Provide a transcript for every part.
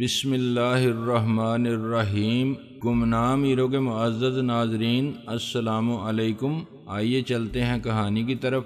بسم اللہ الرحمن الرحیم۔ گمنام ہیرو کے معزز ناظرین، السلام علیکم۔ آئیے چلتے ہیں کہانی کی طرف۔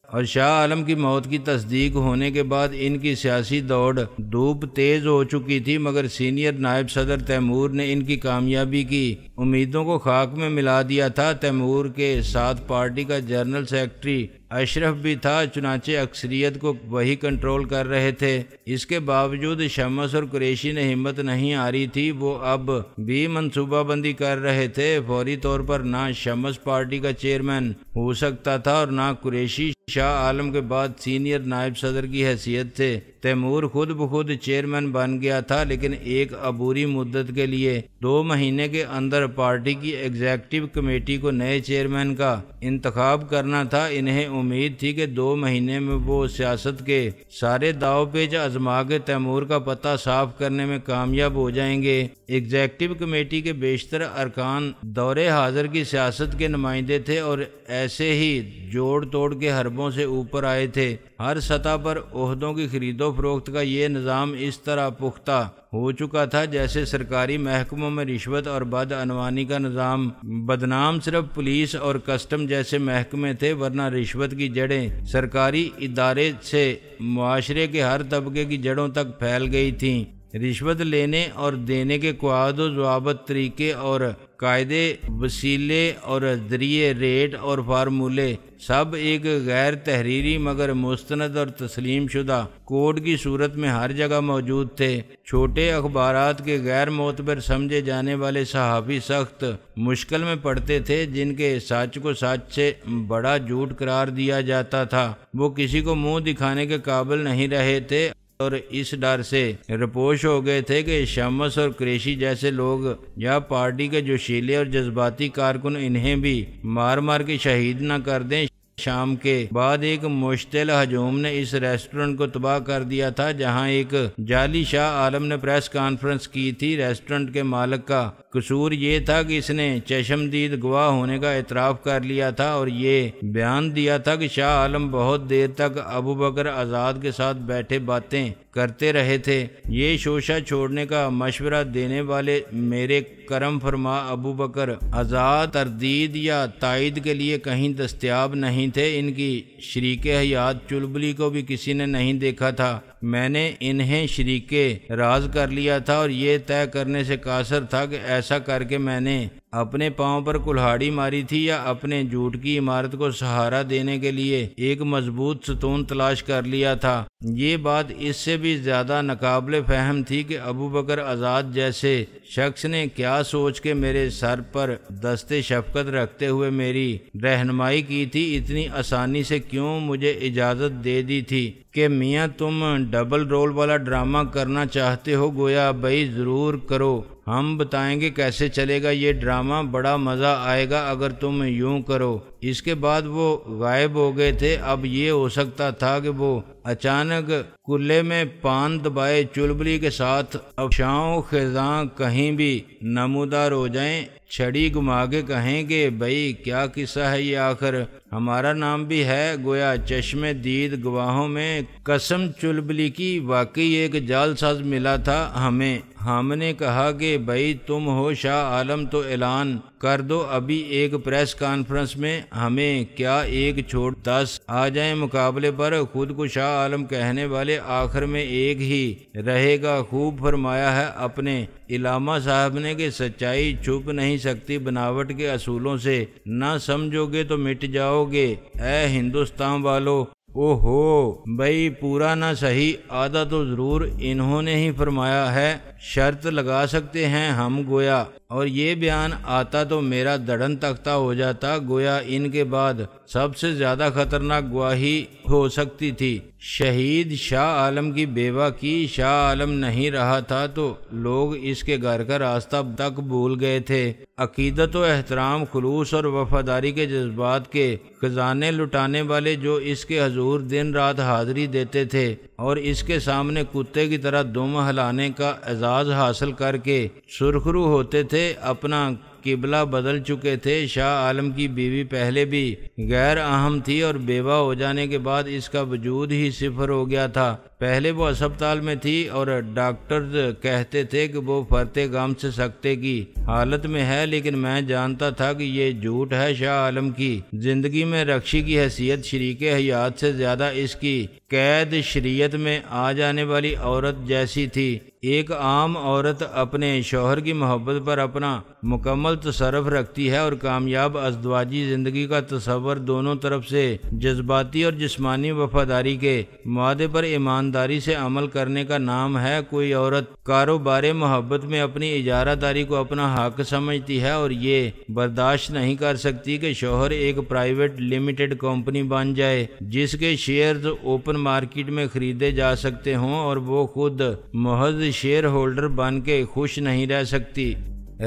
اور شاہ عالم کی موت کی تصدیق ہونے کے بعد ان کی سیاسی دوڑ دھوپ تیز ہو چکی تھی، مگر سینئر نائب صدر تیمور نے ان کی کامیابی کی امیدوں کو خاک میں ملا دیا تھا۔ تیمور کے ساتھ پارٹی کا جنرل سیکرٹری اشرف بھی تھا، چنانچہ اکثریت کو وہی کنٹرول کر رہے تھے۔ اس کے باوجود شمس اور قریشی نے ہمت نہیں ہاری تھی، وہ اب بھی منصوبہ بندی کر رہے تھے۔ فوری طور پر نہ شمس پارٹی کا چیئرمین ہو سکتا تھا اور نہ قریشی شاہ عالم کے بعد سینئر نائب صدر کی حیثیت سے۔ تیمور خود بخود چیئرمین بن گیا تھا، لیکن ایک عبوری مدت کے لیے 2 مہینے کے اندر پارٹی کی ایگزیکٹو کمیٹی کو نئے چیئرمین کا انتخاب کرنا تھا۔ انہیں امید تھی کہ 2 مہینے میں وہ سیاست کے سارے داؤ پیچ آزما کے تیمور کا پتہ صاف کرنے میں کامیاب ہو جائیں گے۔ ایگزیکٹو کمیٹی کے بیشتر ارکان دور حاضر کی سیاست کے نمائندے تھے اور ایسے ہی جوڑ توڑ کے حربوں سے اوپر آئے تھے۔ ہر سطح پر عہدوں کی خرید و فروخت کا یہ نظام اس طرح پختہ ہو چکا تھا جیسے سرکاری محکموں میں رشوت اور بدعنوانی کا نظام۔ بدنام صرف پولیس اور کسٹم جیسے محکمے تھے، ورنہ رشوت کی جڑیں سرکاری ادارے سے معاشرے کے ہر طبقے کی جڑوں تک پھیل گئی تھیں۔ رشوت لینے اور دینے کے قواعد و ضوابط، طریقے اور قاعدے، وسیلے اور ذریعے، ریٹ اور فارمولے سب ایک غیر تحریری مگر مستند اور تسلیم شدہ کوڈ کی صورت میں ہر جگہ موجود تھے۔ چھوٹے اخبارات کے غیر معتبر سمجھے جانے والے صحافی سخت مشکل میں پڑتے تھے، جن کے سچ کو سچ سے بڑا جھوٹ قرار دیا جاتا تھا۔ وہ کسی کو منہ دکھانے کے قابل نہیں رہے تھے اور اس ڈر سے رپوش ہو گئے تھے کہ شمس اور قریشی جیسے لوگ یا پارٹی کے جوشیلے اور جذباتی کارکن انہیں بھی مار مار کے شہید نہ کر دیں۔ شام کے بعد ایک مشتعل ہجوم نے اس ریسٹورنٹ کو تباہ کر دیا تھا جہاں ایک جعلی شاہ عالم نے پریس کانفرنس کی تھی۔ ریسٹورنٹ کے مالک کا قصور یہ تھا کہ اس نے چشمدید گواہ ہونے کا اعتراف کر لیا تھا اور یہ بیان دیا تھا کہ شاہ عالم بہت دیر تک ابو بکر آزاد کے ساتھ بیٹھے باتیں کرتے رہے تھے۔ یہ شوشہ چھوڑنے کا مشورہ دینے والے میرے کرم فرما ابو بکر آزاد تردید یا تائید کے لیے کہیں دستیاب نہیں تھے۔ ان کی شریک حیات چلبلی کو بھی کسی نے نہیں دیکھا تھا۔ میں نے انہیں شریک راز کر لیا تھا اور یہ طے کرنے سے قاصر تھا کہ ایسا کر کے میں نے اپنے پاؤں پر کلہاڑی ماری تھی یا اپنے جھوٹ کی عمارت کو سہارا دینے کے لیے ایک مضبوط ستون تلاش کر لیا تھا۔ یہ بات اس سے بھی زیادہ ناقابل فہم تھی کہ ابو بکر آزاد جیسے شخص نے کیا سوچ کے میرے سر پر دست شفقت رکھتے ہوئے میری رہنمائی کی تھی، اتنی آسانی سے کیوں مجھے اجازت دے دی تھی کہ میاں تم ڈبل رول والا ڈرامہ کرنا چاہتے ہو؟ گویا بھائی ضرور کرو، ہم بتائیں گے کیسے چلے گا یہ ڈرامہ، بڑا مزہ آئے گا اگر تم یوں کرو۔ اس کے بعد وہ غائب ہو گئے تھے۔ اب یہ ہو سکتا تھا کہ وہ اچانک کلے میں پان دبائے چلبلی کے ساتھ افشاں خزاں کہیں بھی نمودار ہو جائیں، چھڑی گھما کے کہیں کہ بھائی کیا قصہ ہے یہ، آخر ہمارا نام بھی ہے۔ گویا چشم دید گواہوں میں قسم چلبلی کی واقعی ایک جعل ساز ملا تھا ہمیں۔ ہم نے کہا کہ بھائی تم ہو شاہ عالم تو اعلان کر دو ابھی ایک پریس کانفرنس میں، ہمیں کیا ایک چھوڑ 10 آ جائیں مقابلے پر۔ خود کو شاہ عالم کہنے والے آخر میں ایک ہی رہے گا۔ خوب فرمایا ہے اپنے علامہ صاحب نے کہ سچائی چھپ نہیں سکتی، بناوٹ کے اصولوں سے نہ سمجھو گے تو مٹ جاؤ گے۔ اے ہندوستان والو، او ہو بھائی پورا نہ صحیح آدھا تو ضرور انہوں نے ہی فرمایا ہے، شرط لگا سکتے ہیں ہم گویا۔ اور یہ بیان آتا تو میرا دڑن تختہ ہو جاتا۔ گویا ان کے بعد سب سے زیادہ خطرناک گواہی ہو سکتی تھی شہید شاہ عالم کی بیوہ کی۔ شاہ عالم نہیں رہا تھا تو لوگ اس کے گھر کا راستہ تک بھول گئے تھے۔ عقیدت و احترام، خلوص اور وفاداری کے جذبات کے خزانے لٹانے والے جو اس کے حضور دن رات حاضری دیتے تھے اور اس کے سامنے کتے کی طرح دم ہلانے کا اعزاز حاصل کر کے سرخرو ہوتے تھے، اپنا قبلہ بدل چکے تھے۔ شاہ عالم کی بیوی پہلے بھی غیر اہم تھی اور بیوہ ہو جانے کے بعد اس کا وجود ہی صفر ہو گیا تھا۔ پہلے وہ اسپتال میں تھی اور ڈاکٹرز کہتے تھے کہ وہ فرتے غم سے سکتے کی حالت میں ہے، لیکن میں جانتا تھا کہ یہ جھوٹ ہے۔ شاہ عالم کی زندگی میں رکشی کی حیثیت شریک حیات سے زیادہ اس کی قید شریعت میں آ جانے والی عورت جیسی تھی۔ ایک عام عورت اپنے شوہر کی محبت پر اپنا مکمل تصرف رکھتی ہے اور کامیاب ازدواجی زندگی کا تصور دونوں طرف سے جذباتی اور جسمانی وفاداری کے معاہدے پر ایمانداری سے عمل کرنے کا نام ہے۔ کوئی عورت کاروبار محبت میں اپنی اجارہ داری کو اپنا حق سمجھتی ہے اور یہ برداشت نہیں کر سکتی کہ شوہر ایک پرائیویٹ لمیٹڈ کمپنی بن جائے جس کے شیئرز اوپن مارکیٹ میں خریدے جا سکتے ہوں اور وہ خود محض شیئر ہولڈر بن کے خوش نہیں رہ سکتی۔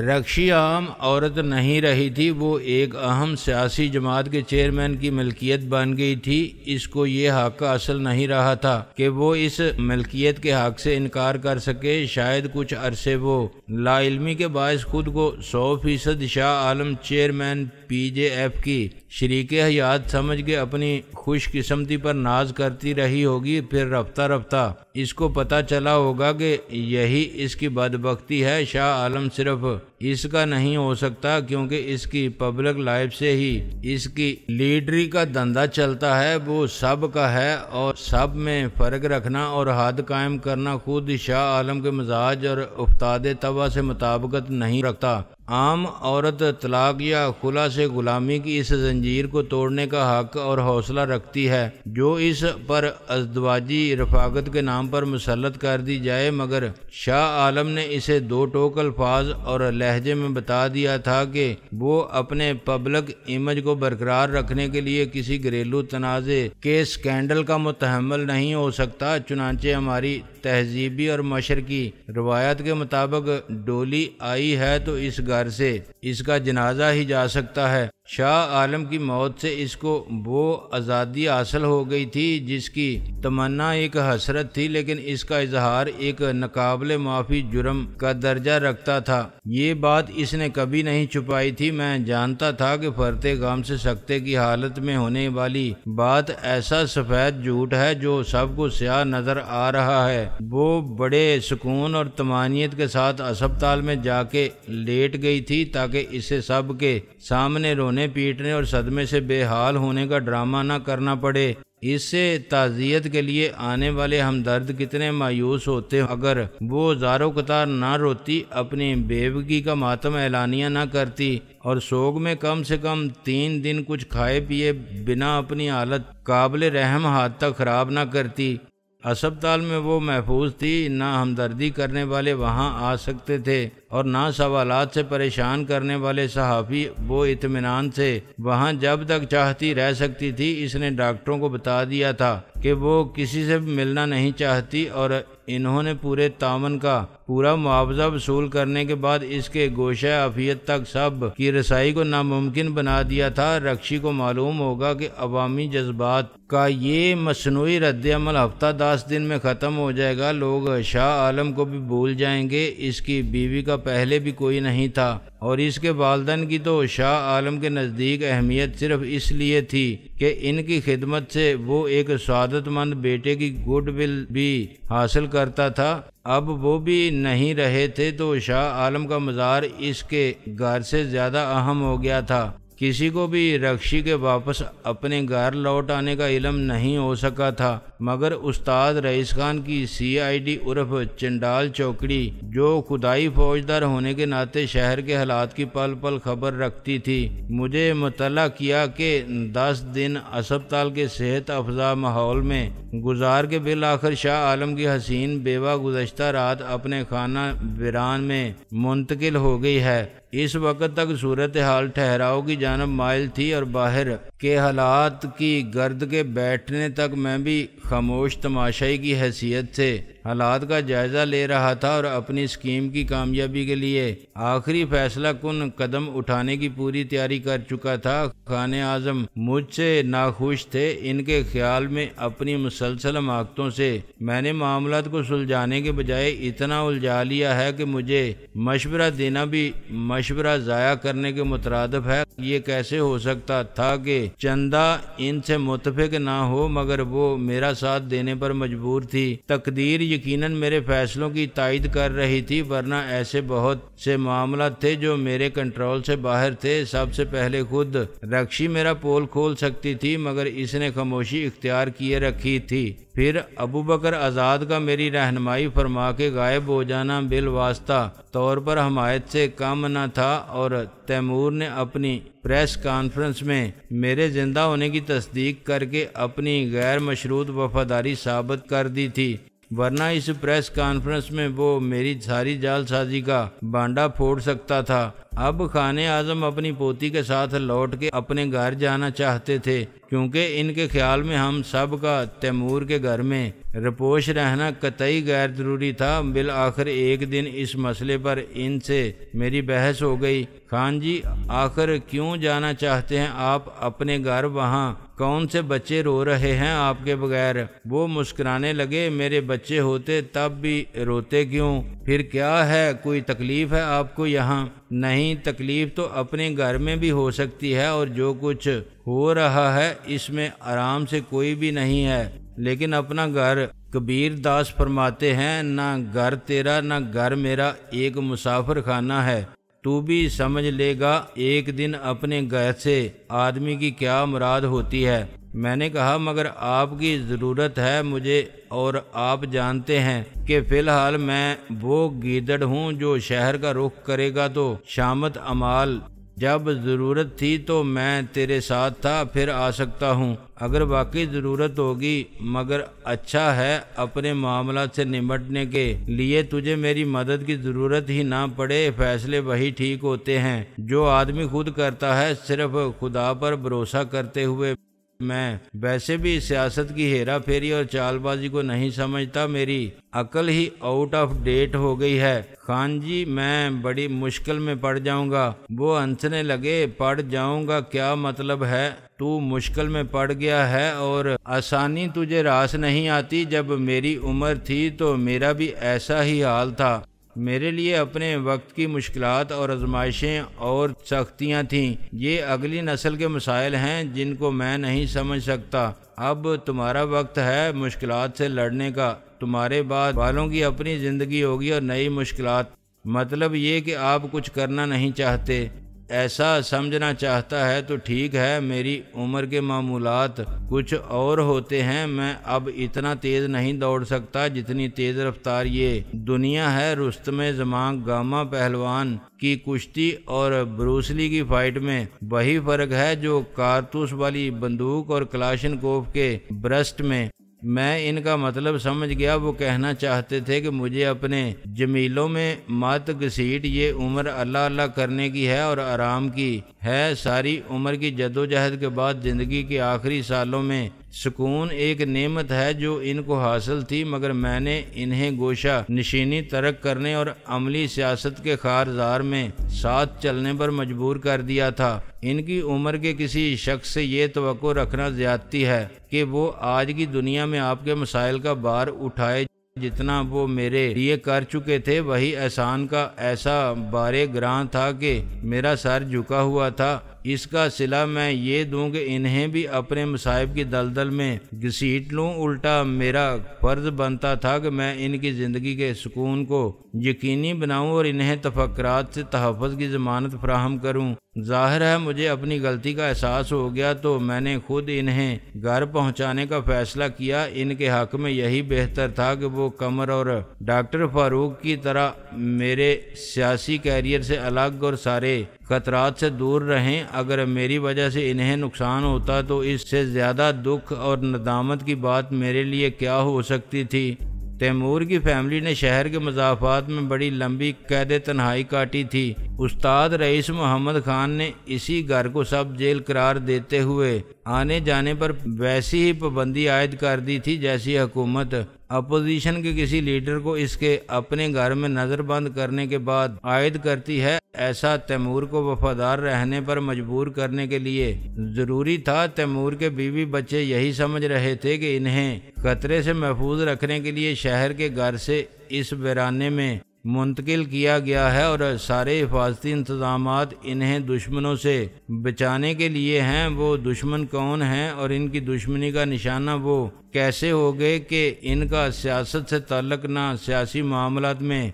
رکشی عام عورت نہیں رہی تھی، وہ ایک اہم سیاسی جماعت کے چیئرمین کی ملکیت بن گئی تھی۔ اس کو یہ حق حاصل نہیں رہا تھا کہ وہ اس ملکیت کے حق سے انکار کر سکے۔ شاید کچھ عرصے وہ لا علمی کے باعث خود کو 100% شاہ عالم چیئرمین PJF کی شریک حیات سمجھ کے اپنی خوش قسمتی پر ناز کرتی رہی ہوگی۔ پھر رفتہ رفتہ اس کو پتہ چلا ہوگا کہ یہی اس کی بدبختی ہے۔ شاہ عالم صرف اس کا نہیں ہو سکتا کیونکہ اس کی پبلک لائف سے ہی اس کی لیڈری کا دھندا چلتا ہے۔ وہ سب کا ہے اور سب میں فرق رکھنا اور حد قائم کرنا خود شاہ عالم کے مزاج اور افتاد طبع سے مطابقت نہیں رکھتا۔ عام عورت طلاق یا خلا سے غلامی کی اس زنجیر کو توڑنے کا حق اور حوصلہ رکھتی ہے جو اس پر ازدواجی رفاقت کے نام پر مسلط کر دی جائے، مگر شاہ عالم نے اسے دو ٹوک الفاظ اور لہجے میں بتا دیا تھا کہ وہ اپنے پبلک امیج کو برقرار رکھنے کے لیے کسی گھریلو تنازع کے سکینڈل کا متحمل نہیں ہو سکتا۔ چنانچہ ہماری تہذیبی اور مشرقی روایت کے مطابق ڈولی آئی ہے تو اس گھر سے اس کا جنازہ ہی جا سکتا ہے۔ شاہ عالم کی موت سے اس کو وہ آزادی حاصل ہو گئی تھی جس کی تمنا ایک حسرت تھی، لیکن اس کا اظہار ایک ناقابل معافی جرم کا درجہ رکھتا تھا۔ یہ بات اس نے کبھی نہیں چھپائی تھی۔ میں جانتا تھا کہ فرتے غم سے سکتے کی حالت میں ہونے والی بات ایسا سفید جھوٹ ہے جو سب کو سیاہ نظر آ رہا ہے۔ وہ بڑے سکون اور طمانینت کے ساتھ اسپتال میں جا کے لیٹ گئی تھی تاکہ اسے سب کے سامنے رونے پیٹنے اور صدمے سے بے حال ہونے کا ڈرامہ نہ کرنا پڑے۔ اس سے تعزیت کے لیے آنے والے ہمدرد کتنے مایوس ہوتے اگر وہ زارو قطار نہ روتی، اپنی بیوگی کا ماتم اعلانیہ نہ کرتی اور سوگ میں کم سے کم 3 دن کچھ کھائے پیے بنا اپنی حالت قابل رحم حد تک خراب نہ کرتی۔ اسپتال میں وہ محفوظ تھی، نہ ہمدردی کرنے والے وہاں آ سکتے تھے اور نہ سوالات سے پریشان کرنے والے صحافی۔ وہ اطمینان سے وہاں جب تک چاہتی رہ سکتی تھی۔ اس نے ڈاکٹروں کو بتا دیا تھا کہ وہ کسی سے ملنا نہیں چاہتی اور انہوں نے پورے تعاون کا پورا معاوضہ وصول کرنے کے بعد اس کے گوشہ عافیت تک سب کی رسائی کو ناممکن بنا دیا تھا۔ رکشی کو معلوم ہوگا کہ عوامی جذبات کا یہ مصنوعی رد عمل ہفتہ 10 دن میں ختم ہو جائے گا۔ لوگ شاہ عالم کو بھی بھول جائیں گے۔ اس کی بیوی کا پہلے بھی کوئی نہیں تھا اور اس کے والدین کی تو شاہ عالم کے نزدیک اہمیت صرف اس لیے تھی کہ ان کی خدمت سے وہ ایک سعادت مند بیٹے کی گڈ ول بھی حاصل کرتا تھا۔ اب وہ بھی نہیں رہے تھے تو شاہ عالم کا مزار اس کے گھر سے زیادہ اہم ہو گیا تھا۔ کسی کو بھی رکشی کے واپس اپنے گھر لوٹ آنے کا علم نہیں ہو سکا تھا مگر استاد رئیس خان کی CID عرف چنڈال چوکڑی، جو خدائی فوجدار ہونے کے ناطے شہر کے حالات کی پل پل خبر رکھتی تھی، مجھے مطلع کیا کہ 10 دن اسپتال کے صحت افزا ماحول میں گزار کے بالآخر شاہ عالم کی حسین بیوہ گزشتہ رات اپنے خانہ ویران میں منتقل ہو گئی ہے۔ اس وقت تک صورتحال ٹھہراؤ کی جانب مائل تھی اور باہر کے حالات کی گرد کے بیٹھنے تک میں بھی خاموش تماشائی کی حیثیت سے حالات کا جائزہ لے رہا تھا اور اپنی اسکیم کی کامیابی کے لیے آخری فیصلہ کن قدم اٹھانے کی پوری تیاری کر چکا تھا۔ خان اعظم مجھ سے ناخوش تھے۔ ان کے خیال میں اپنی مسلسل حماقتوں سے میں نے معاملات کو سلجھانے کے بجائے اتنا الجھا لیا ہے کہ مجھے مشورہ دینا بھی مشورہ ضائع کرنے کے مترادف ہے۔ یہ کیسے ہو سکتا تھا کہ چندہ ان سے متفق نہ ہو مگر وہ میرا ساتھ دینے پر مجبور تھی۔ تقدیر یقیناً میرے فیصلوں کی تائید کر رہی تھی، ورنہ ایسے بہت سے معاملات تھے جو میرے کنٹرول سے باہر تھے۔ سب سے پہلے خود رکشی میرا پول کھول سکتی تھی مگر اس نے خاموشی اختیار کیے رکھی تھی۔ پھر ابو بکر آزاد کا میری رہنمائی فرما کے غائب ہو جانا بالواسطہ طور پر حمایت سے کم نہ تھا، اور تیمور نے اپنی پریس کانفرنس میں میرے زندہ ہونے کی تصدیق کر کے اپنی غیر مشروط وفاداری ثابت کر دی تھی، ورنہ اس پریس کانفرنس میں وہ میری ساری جعل سازی کا بانڈا پھوڑ سکتا تھا۔ اب خان اعظم اپنی پوتی کے ساتھ لوٹ کے اپنے گھر جانا چاہتے تھے، کیونکہ ان کے خیال میں ہم سب کا تیمور کے گھر میں رپوش رہنا قطعی غیر ضروری تھا۔ بالآخر ایک دن اس مسئلے پر ان سے میری بحث ہو گئی۔ خان جی، آخر کیوں جانا چاہتے ہیں آپ اپنے گھر؟ وہاں کون سے بچے رو رہے ہیں آپ کے بغیر؟ وہ مسکرانے لگے۔ میرے بچے ہوتے تب بھی روتے کیوں؟ پھر کیا ہے، کوئی تکلیف ہے آپ کو یہاں؟ نہیں، تکلیف تو اپنے گھر میں بھی ہو سکتی ہے، اور جو کچھ ہو رہا ہے اس میں آرام سے کوئی بھی نہیں ہے، لیکن اپنا گھر کبیر داس فرماتے ہیں، نہ گھر تیرا نہ گھر میرا، ایک مسافر خانہ ہے۔ تو بھی سمجھ لے گا ایک دن اپنے گھر سے آدمی کی کیا مراد ہوتی ہے۔ میں نے کہا مگر آپ کی ضرورت ہے مجھے، اور آپ جانتے ہیں کہ فی الحال میں وہ گیدڑ ہوں جو شہر کا رخ کرے گا تو شامت امال۔ جب ضرورت تھی تو میں تیرے ساتھ تھا، پھر آ سکتا ہوں اگر واقعی ضرورت ہوگی، مگر اچھا ہے اپنے معاملات سے نمٹنے کے لیے تجھے میری مدد کی ضرورت ہی نہ پڑے۔ فیصلے وہی ٹھیک ہوتے ہیں جو آدمی خود کرتا ہے، صرف خدا پر بھروسہ کرتے ہوئے۔ میں ویسے بھی سیاست کی ہیرا پھیری اور چال بازی کو نہیں سمجھتا، میری عقل ہی آؤٹ آف ڈیٹ ہو گئی ہے۔ خان جی، میں بڑی مشکل میں پڑ جاؤں گا۔ وہ ہنسنے لگے۔ پڑ جاؤں گا کیا مطلب ہے؟ تو مشکل میں پڑ گیا ہے اور آسانی تجھے راس نہیں آتی۔ جب میری عمر تھی تو میرا بھی ایسا ہی حال تھا۔ میرے لیے اپنے وقت کی مشکلات اور آزمائشیں اور سختیاں تھیں۔ یہ اگلی نسل کے مسائل ہیں جن کو میں نہیں سمجھ سکتا۔ اب تمہارا وقت ہے مشکلات سے لڑنے کا۔ تمہارے بعد والوں کی اپنی زندگی ہوگی اور نئی مشکلات۔ مطلب یہ کہ آپ کچھ کرنا نہیں چاہتے۔ ایسا سمجھنا چاہتا ہے تو ٹھیک ہے، میری عمر کے معمولات کچھ اور ہوتے ہیں۔ میں اب اتنا تیز نہیں دوڑ سکتا جتنی تیز رفتار یہ دنیا ہے۔ رستم زمان گاما پہلوان کی کشتی اور بروسلی کی فائٹ میں وہی فرق ہے جو کارتوس والی بندوق اور کلاشنکوف کے برسٹ میں۔ میں ان کا مطلب سمجھ گیا۔ وہ کہنا چاہتے تھے کہ مجھے اپنے جمیلوں میں مت گھسیٹ، یہ عمر اللہ اللہ کرنے کی ہے اور آرام کی ہے۔ ساری عمر کی جدوجہد کے بعد زندگی کے آخری سالوں میں سکون ایک نعمت ہے جو ان کو حاصل تھی، مگر میں نے انہیں گوشہ نشینی ترک کرنے اور عملی سیاست کے خارزار میں ساتھ چلنے پر مجبور کر دیا تھا۔ ان کی عمر کے کسی شخص سے یہ توقع رکھنا زیادتی ہے کہ وہ آج کی دنیا میں آپ کے مسائل کا بار اٹھائے جتنا وہ میرے لیے کر چکے تھے۔ وہی احسان کا ایسا بارے گراں تھا کہ میرا سر جھکا ہوا تھا۔ اس کا صلہ میں یہ دوں کہ انہیں بھی اپنے مصائب کی دلدل میں گھسیٹ لوں۔ الٹا میرا فرض بنتا تھا کہ میں ان کی زندگی کے سکون کو یقینی بناؤں اور انہیں تفکرات سے تحفظ کی ضمانت فراہم کروں۔ ظاہر ہے مجھے اپنی غلطی کا احساس ہو گیا تو میں نے خود انہیں گھر پہنچانے کا فیصلہ کیا۔ ان کے حق میں یہی بہتر تھا کہ وہ قمر اور ڈاکٹر فاروق کی طرح میرے سیاسی کیریئر سے الگ اور سارے خطرات سے دور رہیں۔ اگر میری وجہ سے انہیں نقصان ہوتا تو اس سے زیادہ دکھ اور ندامت کی بات میرے لیے کیا ہو سکتی تھی۔ تیمور کی فیملی نے شہر کے مضافات میں بڑی لمبی قید تنہائی کاٹی تھی۔ استاد رئیس محمد خان نے اسی گھر کو سب جیل قرار دیتے ہوئے آنے جانے پر ویسی ہی پابندی عائد کر دی تھی جیسی حکومت اپوزیشن کے کسی لیڈر کو اس کے اپنے گھر میں نظر بند کرنے کے بعد عائد کرتی ہے۔ ایسا تیمور کو وفادار رہنے پر مجبور کرنے کے لیے ضروری تھا۔ تیمور کے بیوی بچے یہی سمجھ رہے تھے کہ انہیں خطرے سے محفوظ رکھنے کے لیے شہر کے گھر سے اس ویرانے میں منتقل کیا گیا ہے اور سارے حفاظتی انتظامات انہیں دشمنوں سے بچانے کے لیے ہیں۔ وہ دشمن کون ہیں اور ان کی دشمنی کا نشانہ وہ کیسے ہو گئے کہ ان کا سیاست سے تعلق نہ سیاسی معاملات میں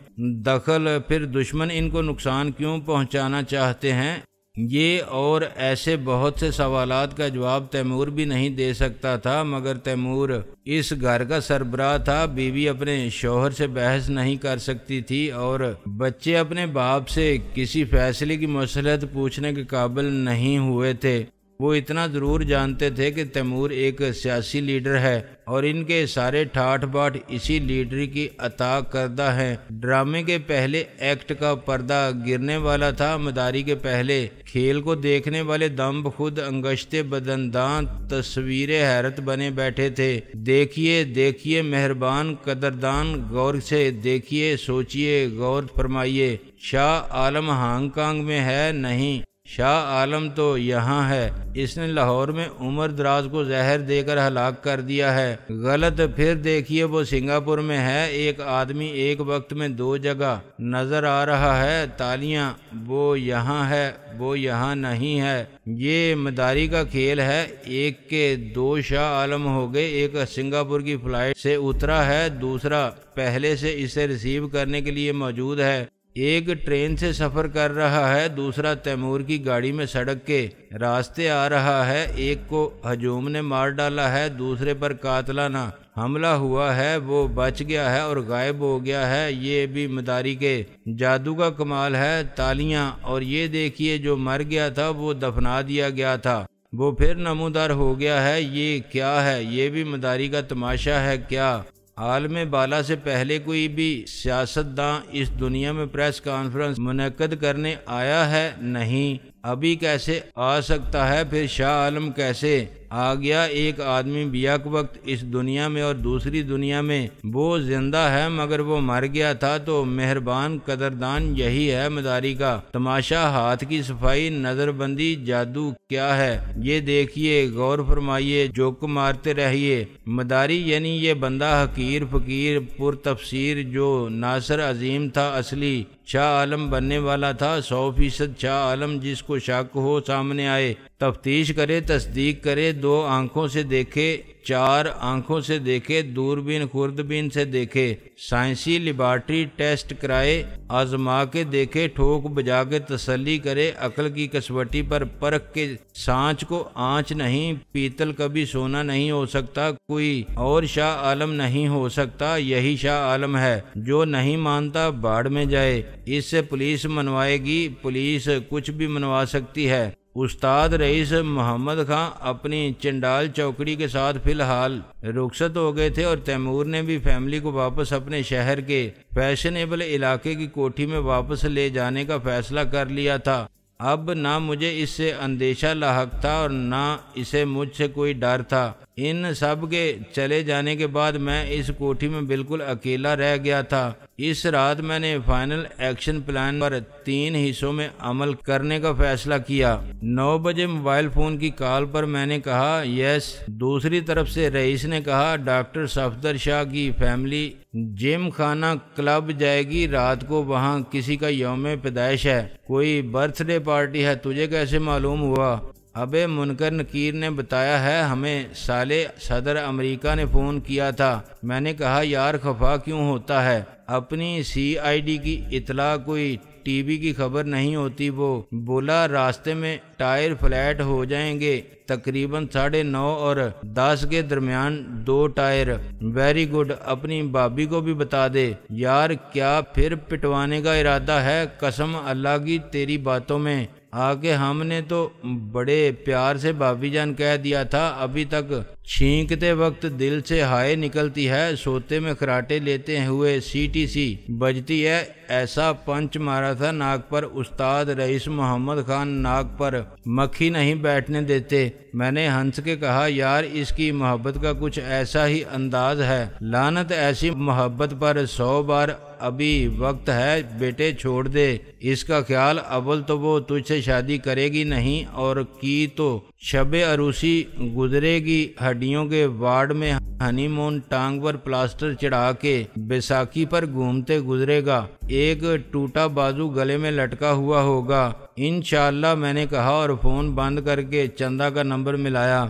دخل، پھر دشمن ان کو نقصان کیوں پہنچانا چاہتے ہیں؟ یہ اور ایسے بہت سے سوالات کا جواب تیمور بھی نہیں دے سکتا تھا، مگر تیمور اس گھر کا سربراہ تھا۔ بیوی اپنے شوہر سے بحث نہیں کر سکتی تھی اور بچے اپنے باپ سے کسی فیصلے کی مصلحت پوچھنے کے قابل نہیں ہوئے تھے۔ وہ اتنا ضرور جانتے تھے کہ تیمور ایک سیاسی لیڈر ہے اور ان کے سارے ٹھاٹ باٹ اسی لیڈری کی عطا کردہ ہیں۔ ڈرامے کے پہلے ایکٹ کا پردہ گرنے والا تھا۔ مداری کے پہلے کھیل کو دیکھنے والے دم بخود انگشتے بدنداں تصویر حیرت بنے بیٹھے تھے۔ دیکھیے دیکھیے مہربان قدردان، غور سے دیکھیے، سوچیے، غور فرمائیے۔ شاہ عالم ہانگ کانگ میں ہے؟ نہیں، شاہ عالم تو یہاں ہے۔ اس نے لاہور میں عمر دراز کو زہر دے کر ہلاک کر دیا ہے۔ غلط، پھر دیکھیے وہ سنگاپور میں ہے۔ ایک آدمی ایک وقت میں دو جگہ نظر آ رہا ہے۔ تالیاں، وہ یہاں ہے، وہ یہاں نہیں ہے۔ یہ مداری کا کھیل ہے۔ ایک کے دو شاہ عالم ہو گئے، ایک سنگاپور کی فلائٹ سے اترا ہے، دوسرا پہلے سے اسے ریسیو کرنے کے لیے موجود ہے۔ ایک ٹرین سے سفر کر رہا ہے، دوسرا تیمور کی گاڑی میں سڑک کے راستے آ رہا ہے۔ ایک کو ہجوم نے مار ڈالا ہے، دوسرے پر قاتلانہ حملہ ہوا ہے، وہ بچ گیا ہے اور غائب ہو گیا ہے۔ یہ بھی مداری کے جادو کا کمال ہے۔ تالیاں، اور یہ دیکھیے جو مر گیا تھا وہ دفنا دیا گیا تھا، وہ پھر نمودار ہو گیا ہے۔ یہ کیا ہے؟ یہ بھی مداری کا تماشا ہے کیا؟ عالم بالا سے پہلے کوئی بھی سیاستداں اس دنیا میں پریس کانفرنس منعقد کرنے آیا ہے؟ نہیں، ابھی کیسے آ سکتا ہے؟ پھر شاہ عالم کیسے آ گیا؟ ایک آدمی بیک وقت اس دنیا میں اور دوسری دنیا میں وہ زندہ ہے، مگر وہ مر گیا تھا۔ تو مہربان قدردان، یہی ہے مداری کا تماشا، ہاتھ کی صفائی، نظر بندی، جادو کیا ہے؟ یہ دیکھیے، غور فرمائیے، جوک مارتے رہیے۔ مداری یعنی یہ بندہ حقیر فقیر پر تفسیر جو ناصر عظیم تھا، اصلی شاہ عالم بننے والا تھا، 100% شاہ عالم۔ جس کو شک ہو سامنے آئے، تفتیش کرے، تصدیق کرے، 2 آنکھوں سے دیکھے، 4 آنکھوں سے دیکھے، دوربین خوردبین سے دیکھے، سائنسی لیبارٹری ٹیسٹ کرائے، آزما کے دیکھے، ٹھوک بجا کے تسلی کرے، عقل کی کسوٹی پر پرکھ کے سانچ کو آنچ نہیں، پیتل کبھی سونا نہیں ہو سکتا، کوئی اور شاہ عالم نہیں ہو سکتا، یہی شاہ عالم ہے۔ جو نہیں مانتا باڑ میں جائے، اس سے پولیس منوائے گی، پولیس کچھ بھی منوا سکتی ہے۔ استاد رئیس محمد خان اپنی چنڈال چوکڑی کے ساتھ فی الحال رخصت ہو گئے تھے اور تیمور نے بھی فیملی کو واپس اپنے شہر کے فیشنیبل علاقے کی کوٹھی میں واپس لے جانے کا فیصلہ کر لیا تھا۔ اب نہ مجھے اس سے اندیشہ لاحق تھا اور نہ اسے مجھ سے کوئی ڈر تھا۔ ان سب کے چلے جانے کے بعد میں اس کوٹھی میں بالکل اکیلا رہ گیا تھا۔ اس رات میں نے فائنل ایکشن پلان پر 3 حصوں میں عمل کرنے کا فیصلہ کیا۔ 9 بجے موبائل فون کی کال پر میں نے کہا یس۔ دوسری طرف سے رئیس نے کہا ڈاکٹر صفدر شاہ کی فیملی جم خانہ کلب جائے گی رات کو، وہاں کسی کا یوم پیدائش ہے، کوئی برتھ ڈے پارٹی ہے۔ تجھے کیسے معلوم ہوا؟ ابے منکر نکیر نے بتایا ہے، ہمیں سالے صدر امریکہ نے فون کیا تھا۔ میں نے کہا یار خفا کیوں ہوتا ہے؟ اپنی CID کی اطلاع کوئی ٹی وی کی خبر نہیں ہوتی۔ وہ بولا راستے میں ٹائر فلیٹ ہو جائیں گے، تقریباً 9:30 اور 10 کے درمیان 2 ٹائر۔ ویری گڈ، اپنی بابی کو بھی بتا دے۔ یار کیا پھر پٹوانے کا ارادہ ہے؟ قسم اللہ کی تیری باتوں میں آگے ہم نے تو بڑے پیار سے بھابی جان کہہ دیا تھا، ابھی تک چھینکتے وقت دل سے ہائے نکلتی ہے، سوتے میں خراٹے لیتے ہوئے CTC بجتی ہے۔ ایسا پنچ مارا تھا ناک پر، استاد رئیس محمد خان ناک پر مکھی نہیں بیٹھنے دیتے۔ میں نے ہنس کے کہا یار اس کی محبت کا کچھ ایسا ہی انداز ہے، لعنت ایسی محبت پر 100 بار ابھی وقت ہے بیٹے چھوڑ دے اس کا خیال، اول تو وہ تجھ سے شادی کرے گی نہیں، اور کی تو شب عروسی گزرے گی ہڈیوں کے وارڈ میں ہنی مون ٹانگ پر پلاسٹر چڑھا کے بیساکھی پر گھومتے گزرے گا، ایک ٹوٹا بازو گلے میں لٹکا ہوا ہوگا انشاءاللہ، میں نے کہا اور فون بند کر کے چندہ کا نمبر ملایا۔